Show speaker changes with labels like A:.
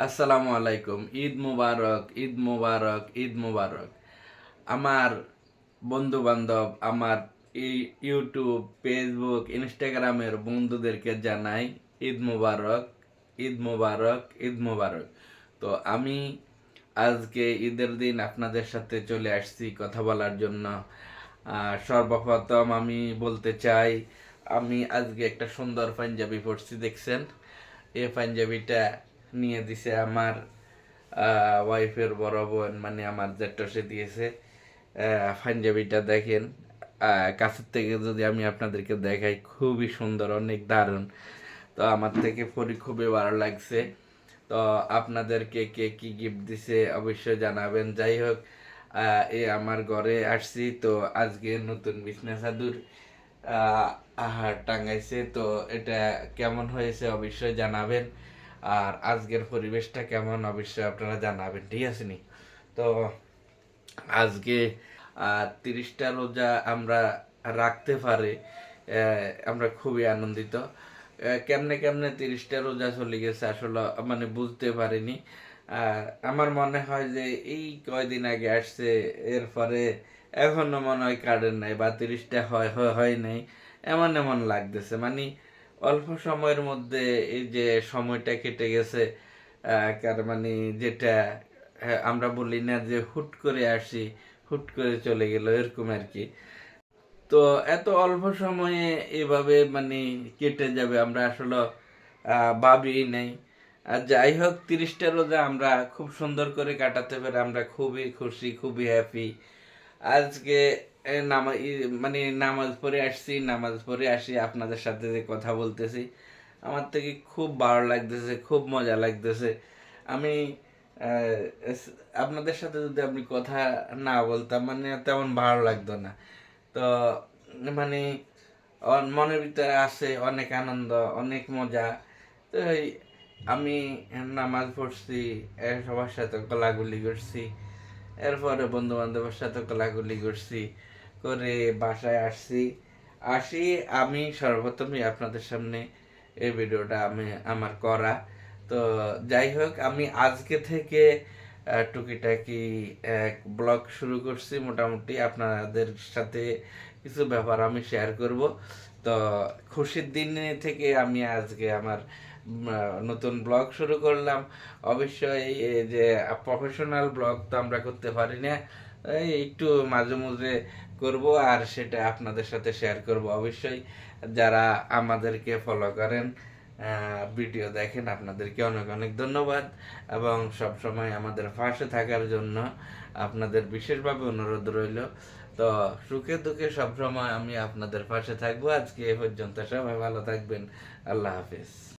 A: আসসালামু আলাইকুম। ঈদ মুবারক, ঈদ মুবারক, ঈদ মুবারক। আমার বন্ধু বান্ধব, আমার ইউটিউব, ফেসবুক, ইনস্টাগ্রামের বন্ধুদেরকে জানাই ঈদ মুবারক, ঈদ মুবারক, ঈদ মুবারক। তো আমি আজকে ঈদের দিন আপনাদের সাথে চলে আসছি কথা বলার জন্য। সর্বপ্রথম আমি বলতে চাই, আমি আজকে একটা সুন্দর পাঞ্জাবি পরছি, দেখছেন? এই পাঞ্জাবিটা নিয়ে দিছে আমার ওয়াইফের বড় বোন, মানে আমার জেঠু, সে দিয়েছে। পাঞ্জাবিটা দেখেন, কাছের থেকে যদি আমি আপনাদেরকে দেখাই, খুবই সুন্দর, অনেক দারুণ। তো আমার থেকে পরি খুবই ভালো লাগছে। তো আপনাদেরকে কে কি গিফট দিছে অবশ্যই জানাবেন। যাই হোক, আমার ঘরে আসছি, তো আজকে নতুন বিছনা চাদর টাঙ্গাইছে। তো এটা কেমন হয়েছে অবশ্যই জানাবেন। আর আজকের পরিবেশটা কেমন অবশ্যই আপনারা জানাবেন, ঠিক আছে নি? তো আজকে 30টা রোজা আমরা রাখতে পারে, আমরা খুবই আনন্দিত। কেমনে কেমনে 30টা রোজা চলে গেছে আসলে মানে বুঝতে পারিনি। আমার মনে হয় যে এই কয়দিন আগে আসছে, এরপরে এখনো মনে হয় কাটেন নাই, বা 30টা হয় নাই, এমন এমন লাগতেছে। মানে অল্প সময়ের মধ্যে এই যে সময়টা কেটে গেছে, কার মানে যেটা আমরা বলি না যে হুট করে আসি, হুট করে চলে গেল, এরকম আর কি। তো এত অল্প সময়ে এভাবে মানে কেটে যাবে আমরা আসলে ভাবি নাই। আর যাই হোক, 30টা রোজা আমরা খুব সুন্দর করে কাটাতে পেরে আমরা খুবই খুশি, খুবই হ্যাপি। আজকে মানে নামাজ পড়ে আসছি, নামাজ পড়ে আসি আপনাদের সাথে যে কথা বলতেছি, আমার থেকে খুব ভালো লাগতেছে, খুব মজা লাগতেছে। আমি আপনাদের সাথে যদি আপনি কথা না বলতাম, মানে তেমন ভালো লাগতো না। তো মানে মনের ভিতরে আছে অনেক আনন্দ, অনেক মজা। তো আমি নামাজ পড়ছি, সবার সাথে কোলাগুলি করছি, এরপরে বন্ধু বান্ধবের সাথে কোলাগুলি করছি, করে বাসায় আসি। আমি সর্বপ্রথমই আপনাদের সামনে এই ভিডিওটা আমার করা। তো যাই হোক, আমি আজকে থেকে টুকিটাকি এক ব্লগ শুরু করছি। মোটামুটি আপনাদের সাথে কিছু ব্যাপার আমি শেয়ার করব। তো খুশির দিন থেকে আমি আজকে আমার নতুন ব্লগ শুরু করলাম। অবশ্যই এই যে প্রফেশনাল ব্লগ তো আমরা করতে পারি না, এই একটু মাঝে মাঝে করব, আর সেটা আপনাদের সাথে শেয়ার করব। অবশ্যই যারা আমাদেরকে ফলো করেন, ভিডিও দেখেন, আপনাদেরকে অনেক অনেক ধন্যবাদ। এবং সব সময় আমাদের পাশে থাকার জন্য আপনাদের বিশেষভাবে অনুরোধ রইল। তো সুখে দুঃখে সবসময় আমি আপনাদের পাশে থাকবো। আজকে এ পর্যন্ত, সবাই ভালো থাকবেন। আল্লাহ হাফিজ।